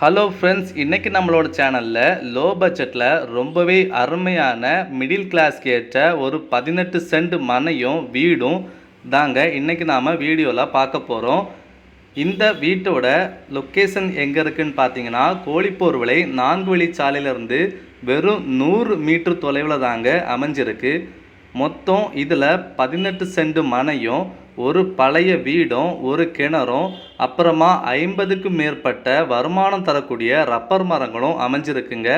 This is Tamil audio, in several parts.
ஹலோ ஃப்ரெண்ட்ஸ், இன்றைக்கி நம்மளோட சேனலில் லோ பட்ஜெட்டில் ரொம்பவே அருமையான மிடில் கிளாஸ்க்கு ஏற்ற ஒரு 18 சென்ட் மனையும் வீடும் தாங்க இன்றைக்கி நாம் வீடியோவில் பார்க்க போகிறோம். இந்த வீட்டோட லொக்கேஷன் எங்கே இருக்குதுன்னு பார்த்தீங்கன்னா, கோழிப்போர் விலை 4 வழிச்சாலையிலேருந்து வெறும் 100 மீட்டர் தொலைவில் தாங்க அமைஞ்சிருக்கு. மொத்தம் இதில் 18 சென்ட் மனையும் ஒரு பழைய வீடும் ஒரு கிணறும் அப்புறமா 50க்கும் மேற்பட்ட வருமானம் தரக்கூடிய ரப்பர் மரங்களும் அமைஞ்சிருக்குங்க.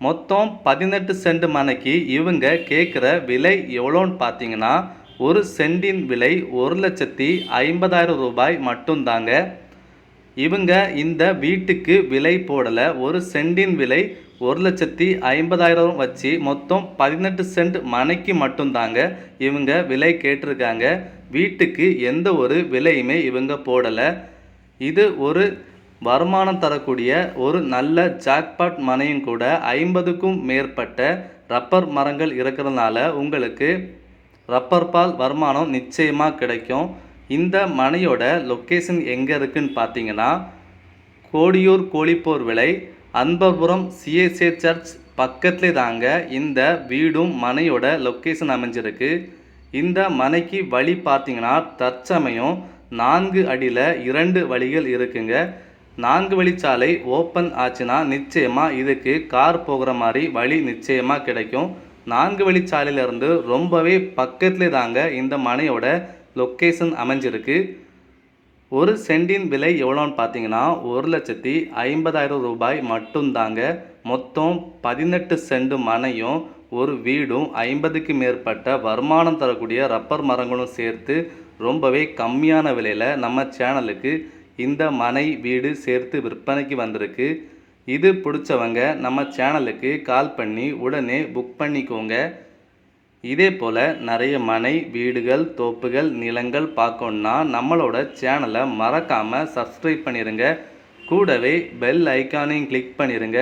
மொத்தம் 18 சென்ட் மனைக்கு இவங்க கேட்குற விலை எவ்வளோன்னு பார்த்தீங்கன்னா, ஒரு சென்டின் விலை 1,50,000 ரூபாய் மட்டும்தாங்க. இவங்க இந்த வீட்டுக்கு விலை போடலை. ஒரு சென்டின் விலை 1,50,000 வச்சு மொத்தம் 18 சென்ட் மனைக்கு மட்டும்தாங்க இவங்க விலை கேட்டிருக்காங்க. வீட்டுக்கு எந்த ஒரு விலையுமே இவங்க போடலை. இது ஒரு வருமானம் தரக்கூடிய ஒரு நல்ல ஜாக்பாட் மனையும் கூட. 50க்கும் மேற்பட்ட ரப்பர் மரங்கள் இருக்கிறதுனால உங்களுக்கு ரப்பர் பால் வருமானம் நிச்சயமாக கிடைக்கும். இந்த மனையோட லொக்கேஷன் எங்கே இருக்குதுன்னு பார்த்தீங்கன்னா, கோடியூர் கோழிப்போர் விலை அன்பர்புரம் சிஎஸ்ஏ சர்ச் பக்கத்துலேயே தாங்க இந்த வீடும் மனையோட லொக்கேஷன் அமைஞ்சிருக்கு. இந்த மனைக்கு வழி பார்த்தீங்கன்னா, தற்சமயம் 4 அடியில் 2 வழிகள் இருக்குங்க. 4 வழிச்சாலை ஓப்பன் ஆச்சுன்னா நிச்சயமாக இதுக்கு கார் போகிற மாதிரி வழி நிச்சயமாக கிடைக்கும். 4 வழிச்சாலையிலேருந்து ரொம்பவே பக்கத்துலேயே தாங்க இந்த மனையோட லொக்கேஷன் அமைஞ்சிருக்கு. ஒரு சென்டின் விலை எவ்வளோன்னு பார்த்தீங்கன்னா, 1,50,000 ரூபாய் மட்டும்தாங்க. மொத்தம் 18 சென்ட் மனையும் ஒரு வீடும் 50க்கு மேற்பட்ட வருமானம் தரக்கூடிய ரப்பர் மரங்களும் சேர்த்து ரொம்பவே கம்மியான விலையில் நம்ம சேனலுக்கு இந்த மனை வீடு சேர்த்து விற்பனைக்கு வந்திருக்கு. இது பிடிச்சவங்க நம்ம சேனலுக்கு கால் பண்ணி உடனே புக் பண்ணிக்கோங்க. இதே போல் நிறைய மனை வீடுகள் தோப்புகள் நிலங்கள் பார்க்கணுன்னா நம்மளோட சேனலை மறக்காமல் சப்ஸ்கிரைப் பண்ணிடுங்க. கூடவே பெல் ஐக்கானையும் கிளிக் பண்ணிடுங்க.